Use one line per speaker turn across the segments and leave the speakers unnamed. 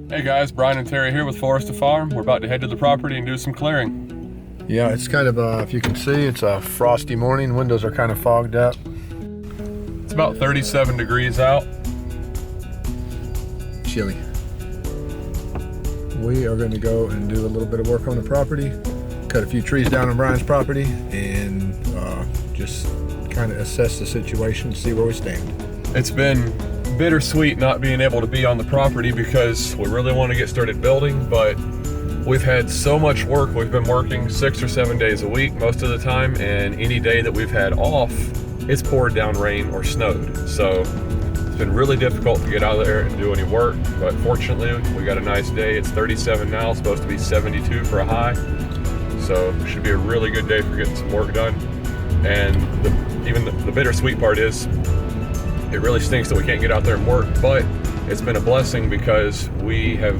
Hey guys, Brian and Terry here with Forest Farm. We're about to head to the property and do some clearing.
Yeah, it's kind of, if you can see, it's a frosty morning. Windows are kind of fogged up.
It's about 37 degrees out.
Chilly. We are going to go and do a little bit of work on the property, cut a few trees down on Brian's property, and just kind of assess the situation, see where we stand.
It's been bittersweet not being able to be on the property because we really want to get started building, but we've had so much work. We've been working 6 or 7 days a week most of the time, and any day that we've had off, it's poured down rain or snowed. So it's been really difficult to get out there and do any work, but fortunately we got a nice day. It's 37 now, it's supposed to be 72 for a high. So it should be a really good day for getting some work done. And even the bittersweet part is, it really stinks that we can't get out there and work, but it's been a blessing because we have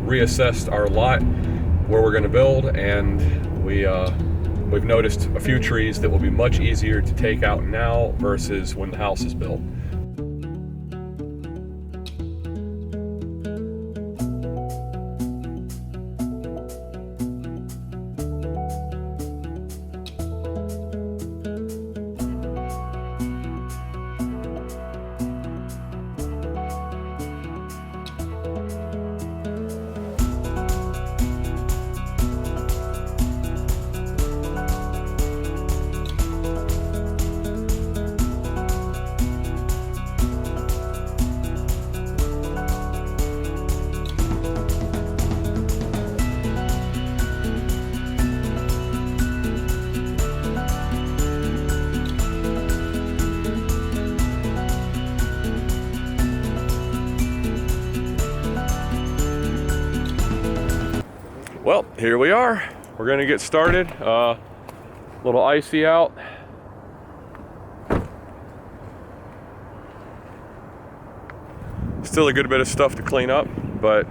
reassessed our lot where we're going to build, and we've noticed a few trees that will be much easier to take out now versus when the house is built. Well, here we are. We're gonna get started. A little icy out. Still a good bit of stuff to clean up, but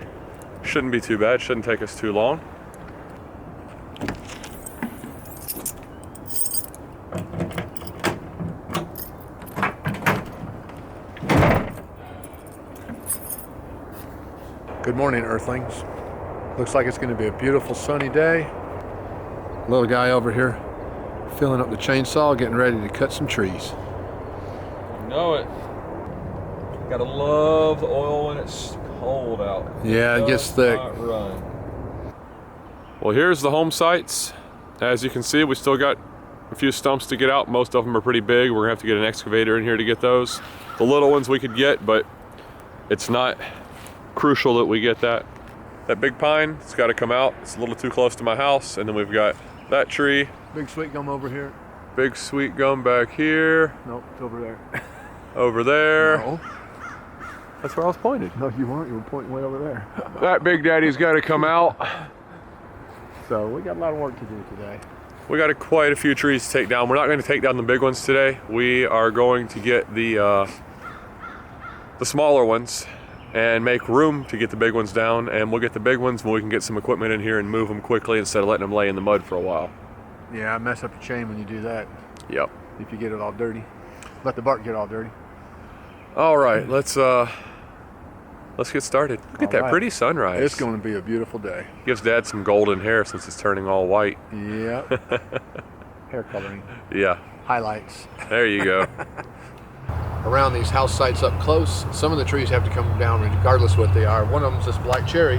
shouldn't be too bad. Shouldn't take us too long.
Good morning, Earthlings. Looks like it's going to be a beautiful sunny day. Little guy over here filling up the chainsaw, getting ready to cut some trees.
You know it. Gotta love the oil when it's cold out.
Yeah, it gets thick.
Run. Well, here's the home sites. As you can see, we still got a few stumps to get out. Most of them are pretty big. We're gonna have to get an excavator in here to get those. The little ones we could get, but it's not crucial that we get that. That big pine, it's got to come out. It's a little too close to my house. And then we've got that tree.
Big sweet gum over here.
Big sweet gum back here.
Nope, it's over there.
Over there.
No.
That's where I was pointed.
No, you weren't. You were pointing way over there.
That big daddy's got to come out.
So we got a lot of work to do today.
We got quite a few trees to take down. We're not going to take down the big ones today. We are going to get the smaller ones and make room to get the big ones down, and we'll get the big ones when we can get some equipment in here and move them quickly instead of letting them lay in the mud for a while.
Yeah, I mess up your chain when you do that.
Yep.
If you get it all dirty. Let the bark get all dirty.
All right, let's get started. Look at that pretty sunrise.
It's going to be a beautiful day.
Gives Dad some golden hair since it's turning all white.
Yep. Hair coloring.
Yeah.
Highlights.
There you go.
Around these house sites up close, some of the trees have to come down regardless what they are. One of them is this black cherry,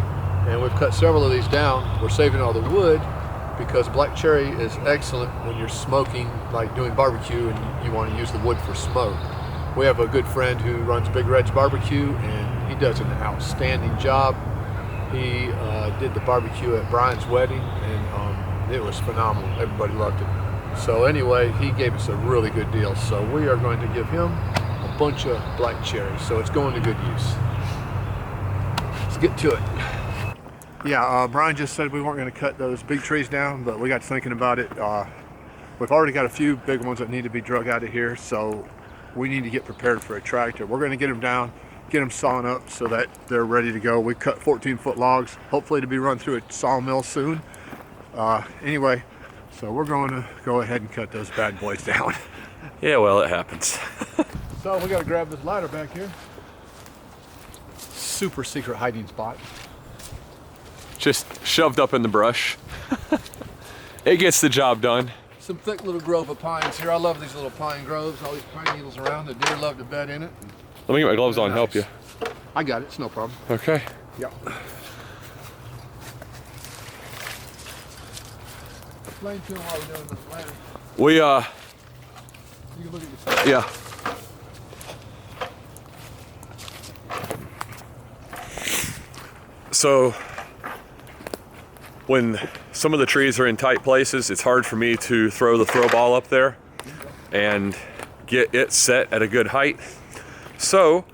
and we've cut several of these down. We're saving all the wood because black cherry is excellent when you're smoking, like doing barbecue, and you want to use the wood for smoke. We have a good friend who runs Big Red's Barbecue, and he does an outstanding job. He did the barbecue at Brian's wedding, and it was phenomenal. Everybody loved it. So anyway, he gave us a really good deal. So we are going to give him a bunch of black cherries. So it's going to good use. Let's get to it. Yeah, Brian just said we weren't going to cut those big trees down, but we got thinking about it. We've already got a few big ones that need to be drug out of here, so we need to get prepared for a tractor. We're going to get them down, get them sawn up so that they're ready to go. We cut 14-foot logs, hopefully to be run through a sawmill soon. Anyway, so we're going to go ahead and cut those bad boys down.
Yeah, well, it happens.
So we got to grab this ladder back here. Super secret hiding spot.
just shoved up in the brush. It gets the job done.
Some thick little grove of pines here. I love these little pine groves, all these pine needles around. The deer love to bed in it.
Let me get my gloves on and help you.
I got it, it's no problem.
Okay.
Yeah. Explain to them why we're doing this ladder.
We,
You can look at this.
yeah. So, when some of the trees are in tight places, it's hard for me to throw the throw ball up there and get it set at a good height. So,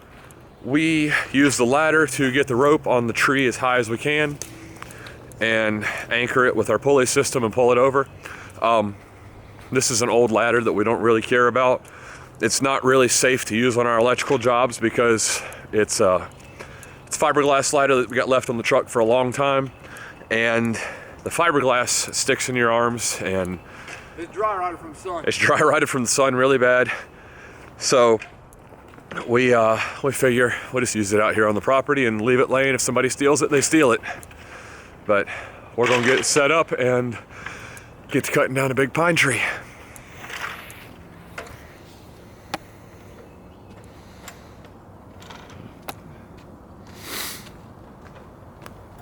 we use the ladder to get the rope on the tree as high as we can and anchor it with our pulley system and pull it over. This is an old ladder that we don't really care about. It's not really safe to use on our electrical jobs because it's fiberglass ladder that we got left on the truck for a long time, and the fiberglass sticks in your arms and
It's dry rotted from the sun.
it's dry rotted from the sun really bad. So we figure we'll just use it out here on the property and leave it laying. If somebody steals it, they steal it. But we're gonna get it set up and get to cutting down a big pine tree.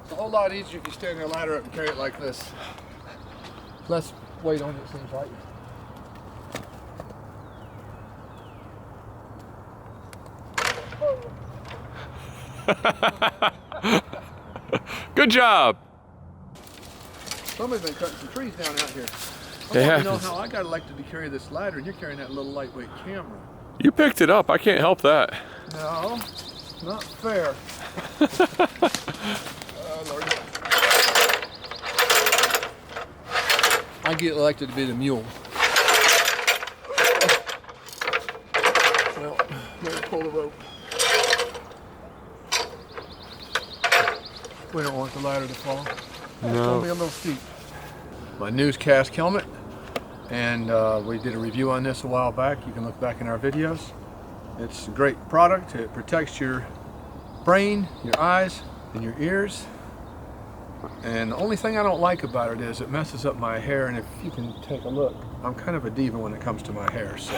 It's a whole lot easier if you stand your ladder up and carry it like this. Less weight on it, it seems like.
Good job.
Somebody's been cutting some trees down out here.
It
I don't know
happens.
how I got elected to carry this ladder, and you're carrying that little lightweight camera.
You picked it up. I can't help that.
No, not fair. Oh, Lord. I get elected to be the mule. Well, let's pull the rope. We don't want the ladder to fall. It's gonna be a little steep. My newscast helmet, and we did a review on this a while back. You can look back in our videos. It's a great product. It protects your brain, your eyes, and your ears. And the only thing I don't like about it is it messes up my hair, and if you can take a look, I'm kind of a diva when it comes to my hair, so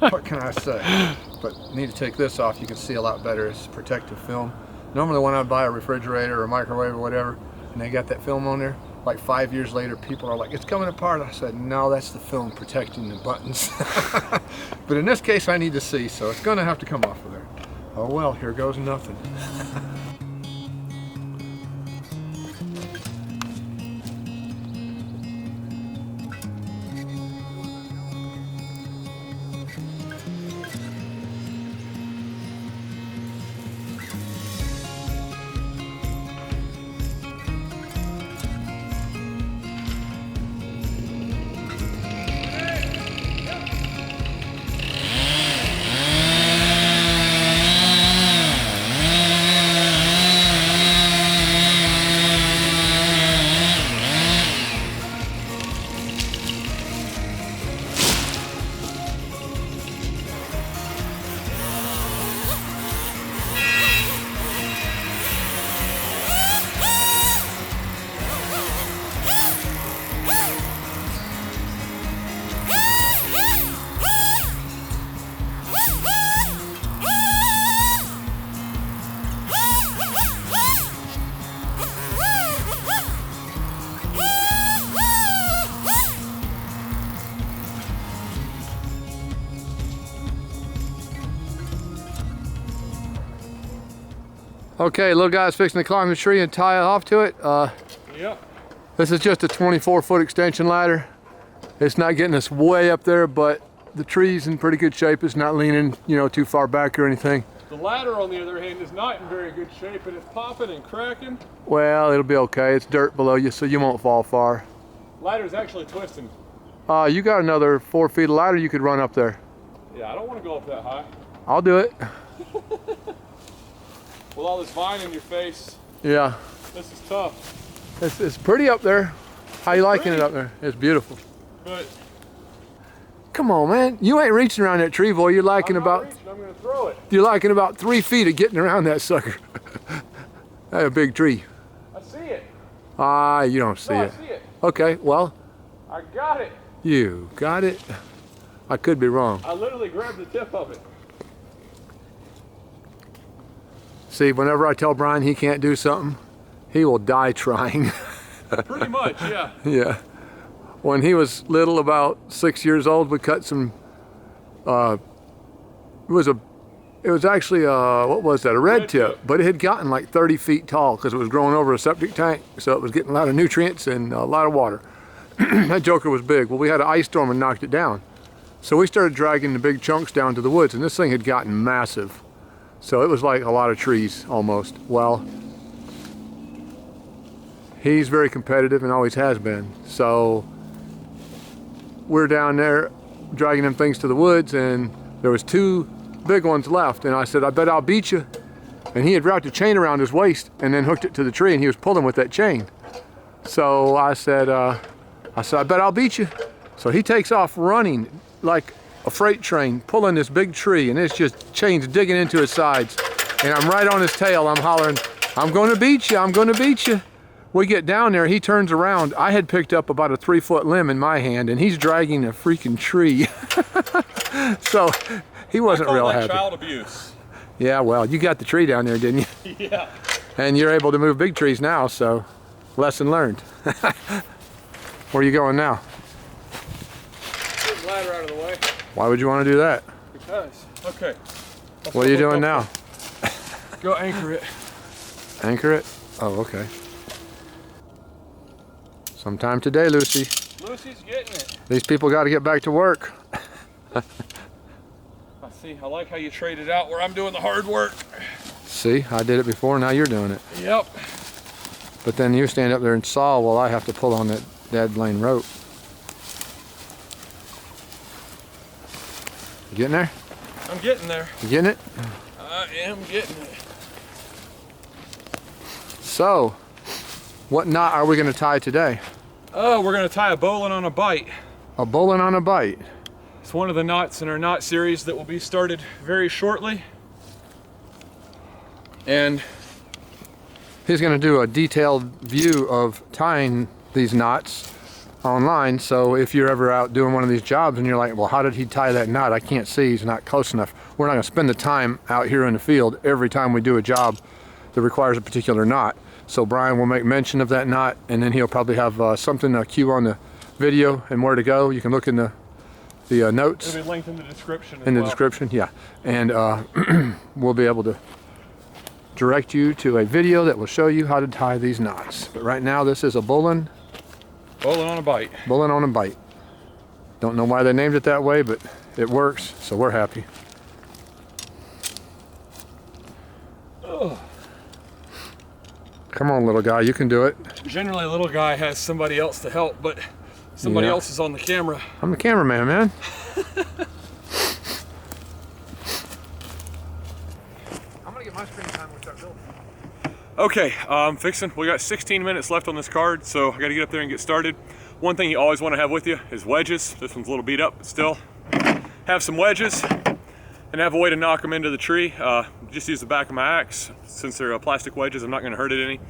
what can I say? But you need to take this off. You can see a lot better. It's protective film. Normally when I buy a refrigerator or a microwave or whatever, and they got that film on there, like 5 years later, people are like, it's coming apart. I said, no, that's the film protecting the buttons. But in this case, I need to see, so it's gonna have to come off of there. Oh well, here goes nothing. Okay, little guy's fixing to climb the tree and tie it off to it.
Yep.
This is just a 24-foot extension ladder. It's not getting us way up there, but the tree's in pretty good shape. It's not leaning, you know, too far back or anything.
The ladder, on the other hand, is not in very good shape, and it's popping and cracking.
Well, it'll be okay. It's dirt below you, so you won't fall far.
Ladder's actually twisting.
You got another 4 feet of ladder you could run up there.
Yeah, I don't want to go up that high.
I'll do it.
With all this vine in your face,
Yeah.
this is tough.
It's pretty up there. How you liking it up there? It's beautiful.
But
Come on, man. You ain't reaching around that tree, boy. You're liking
I'm
about
reaching, I'm gonna throw it.
you're liking about 3 feet of getting around that sucker. That's a big tree.
I see it.
You don't see
No,
it.
I see it.
Okay, well,
I got it.
you got it. I could be wrong.
I literally grabbed the tip of it.
See, whenever I tell Brian he can't do something, he will die trying.
Pretty much, yeah.
Yeah. When he was little, about 6 years old, we cut some, it was actually, what was that, a red tip, but it had gotten like 30 feet tall because it was growing over a septic tank, so it was getting a lot of nutrients and a lot of water. That joker was big. Well, we had an ice storm and knocked it down. So we started dragging the big chunks down to the woods, and this thing had gotten massive. So it was like a lot of trees, almost. Well, he's very competitive and always has been. So we're down there dragging them things to the woods, and there was 2 big ones left, and I said, I bet I'll beat you. And he had wrapped a chain around his waist and then hooked it to the tree, and he was pulling with that chain. So I said, I bet I'll beat you. So he takes off running like a freight train, pulling this big tree, and it's just chains digging into his sides. And I'm right on his tail, I'm hollering, I'm gonna beat you, I'm gonna beat you. We get down there, he turns around. I had picked up about a 3-foot limb in my hand, and he's dragging a freaking tree. So he wasn't real happy.
Child abuse.
Yeah, well, you got the tree down there, didn't you?
Yeah.
And you're able to move big trees now, so lesson learned. Where are you going now?
Get the ladder out of the way.
Why would you want to do that?
Because. Okay.
What are you doing now?
Go anchor it.
Anchor it? Oh, okay. Sometime today, Lucy.
Lucy's getting it.
These people got to get back to work.
I see. I like how you traded out where I'm doing the hard work.
See, I did it before, now you're doing it.
Yep.
But then you stand up there and saw while I have to pull on that dead lane rope. You getting there?
I'm getting there.
You getting it?
I am getting it.
So, what knot are we going to tie today?
Oh, we're going to tie a bowline on a Bight.
A bowline on a Bight.
It's one of the knots in our knot series that will be started very shortly. And
he's going to do a detailed view of tying these knots online, so if you're ever out doing one of these jobs and you're like, well, how did he tie that knot? I can't see, he's not close enough. We're not going to spend the time out here in the field every time we do a job that requires a particular knot. So Brian will make mention of that knot, and then he'll probably have something, a cue on the video and where to go. You can look in the notes.
It'll be linked in the description as
in the
well.
description, yeah. And we'll be able to direct you to a video that will show you how to tie these knots. But right now, this is a bowline.
Bowline on a Bight.
Bowline on a Bight. Don't know why they named it that way, but it works, so we're happy.
Ugh.
Come on, little guy, you can do it.
Generally, a little guy has somebody else to help, but somebody else is on the camera.
I'm the cameraman, man. I'm gonna get my screen time when we start building.
Okay, fixing. We got 16 minutes left on this card, so I gotta get up there and get started. One thing you always want to have with you is wedges. This one's a little beat up, but still. Have some wedges and have a way to knock them into the tree. Just use the back of my axe. Since they're plastic wedges, I'm not gonna hurt it any.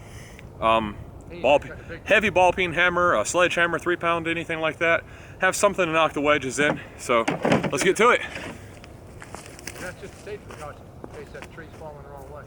Heavy ball peen hammer, a sledgehammer, 3-pound, anything like that. Have something to knock the wedges in. So let's get to it.
That's just a safety precaution in case that tree's falling the wrong way.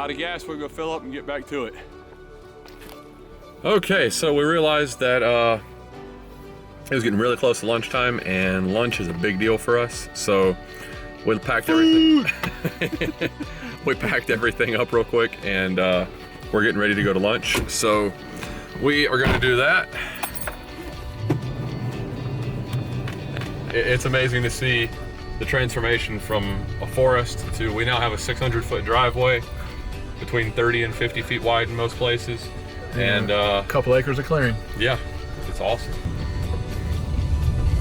out of gas. We'll go fill up and get back to it. Okay, so we realized that it was getting really close to lunchtime, and lunch is a big deal for us. So we packed everything. We packed everything up real quick, and we're getting ready to go to lunch. So we are going to do that. It's amazing to see the transformation from a forest to, we now have a 600-foot driveway, between 30 and 50 feet wide in most places, and
a couple acres of clearing.
Yeah, it's awesome.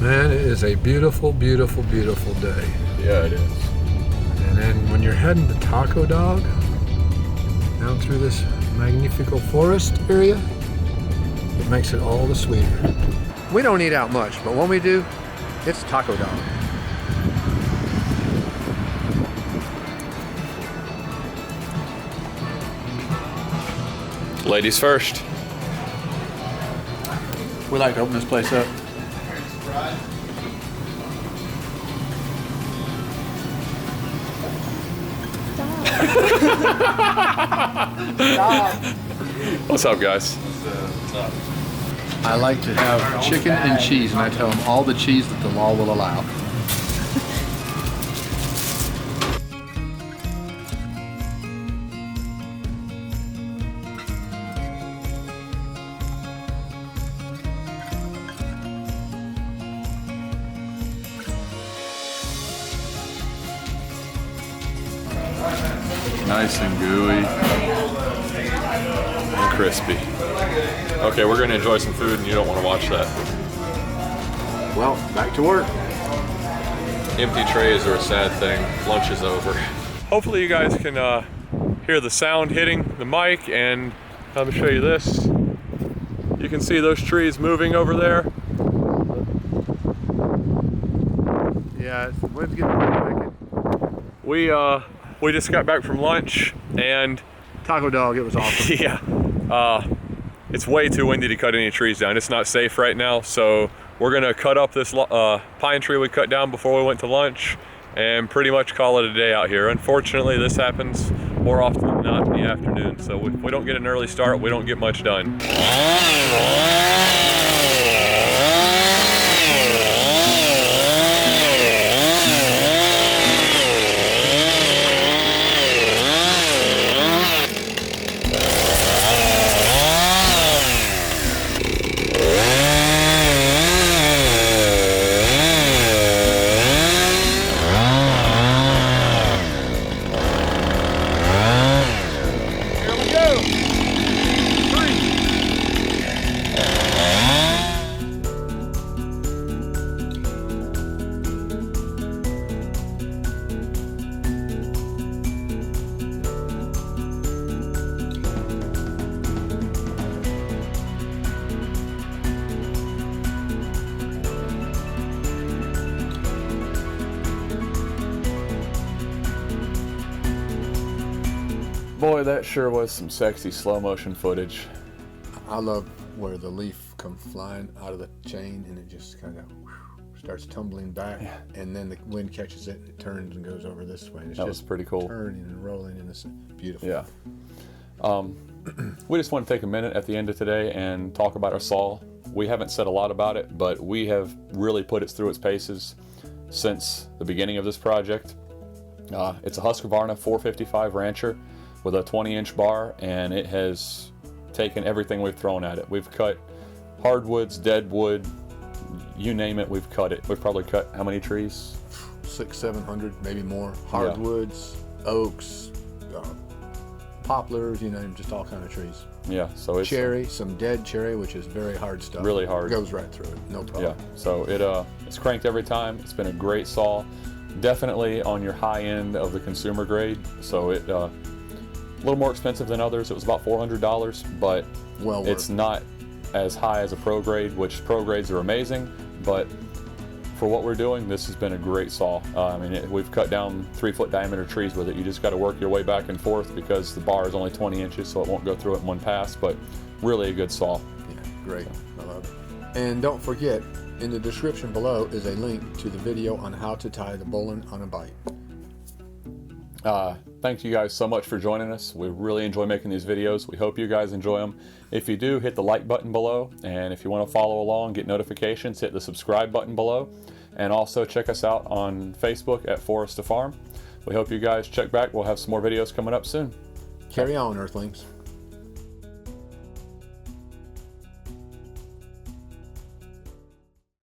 Man, it is a beautiful, beautiful, beautiful day.
Yeah, it is.
And then when you're heading to Taco Dog, down through this magnifico forest area, it makes it all the sweeter. We don't eat out much, but when we do, it's Taco Dog.
Ladies first.
We like to open this place up.
What's up, guys?
What's up?
I like to have chicken and cheese, and I tell them all the cheese that the law will allow.
Nice and gooey and crispy. Okay, we're gonna enjoy some food, and you don't want to watch that.
Well, back to work.
Empty trays are a sad thing. Lunch is over. Hopefully you guys can hear the sound hitting the mic, and let me show you this. You can see those trees moving over there.
Yeah, the wind's getting pretty wicked.
We just got back from lunch, and
Taco Dog, it was awesome.
yeah, it's way too windy to cut any trees down. It's not safe right now, so we're gonna cut up this pine tree we cut down before we went to lunch and pretty much call it a day out here. Unfortunately, this happens more often than not in the afternoon, so if we don't get an early start, we don't get much done. Boy, that sure was some sexy slow motion footage.
I love where the leaf comes flying out of the chain and it just kind of starts tumbling back, and then the wind catches it and it turns and goes over this way. And it's
That was pretty cool.
Turning and rolling, and it's beautiful.
Yeah. We just want to take a minute at the end of today and talk about our saw. We haven't said a lot about it, but we have really put it through its paces since the beginning of this project. It's a Husqvarna 455 Rancher with a 20-inch bar, and it has taken everything we've thrown at it. We've cut hardwoods, deadwood, you name it, we've cut it. We've probably cut how many trees?
600-700, maybe more. Hardwoods, oaks, poplars, you know, just all kind of trees.
Yeah, so it's
cherry, some dead cherry, which is very hard stuff.
Really hard.
Goes right through it, no problem.
Yeah, so it's cranked every time. It's been a great saw. Definitely on your high end of the consumer grade. So it a little more expensive than others. It was about $400, but
Well
it's not as high as a pro grade, which pro grades are amazing, but for what we're doing, this has been a great saw. I mean, we've cut down 3-foot diameter trees with it. You just got to work your way back and forth because the bar is only 20 inches, so it won't go through it in one pass, but really a good saw.
Yeah, great. I love it. And don't forget, in the description below is a link to the video on how to tie the bowline on a Bight.
Thank you guys so much for joining us. We really enjoy making these videos. We hope you guys enjoy them. If you do, hit the like button below, and if you want to follow along, get notifications, hit the subscribe button below, and also check us out on Facebook at Forest to Farm. We hope you guys check back. We'll have some more videos coming up soon.
Carry on, Earthlings.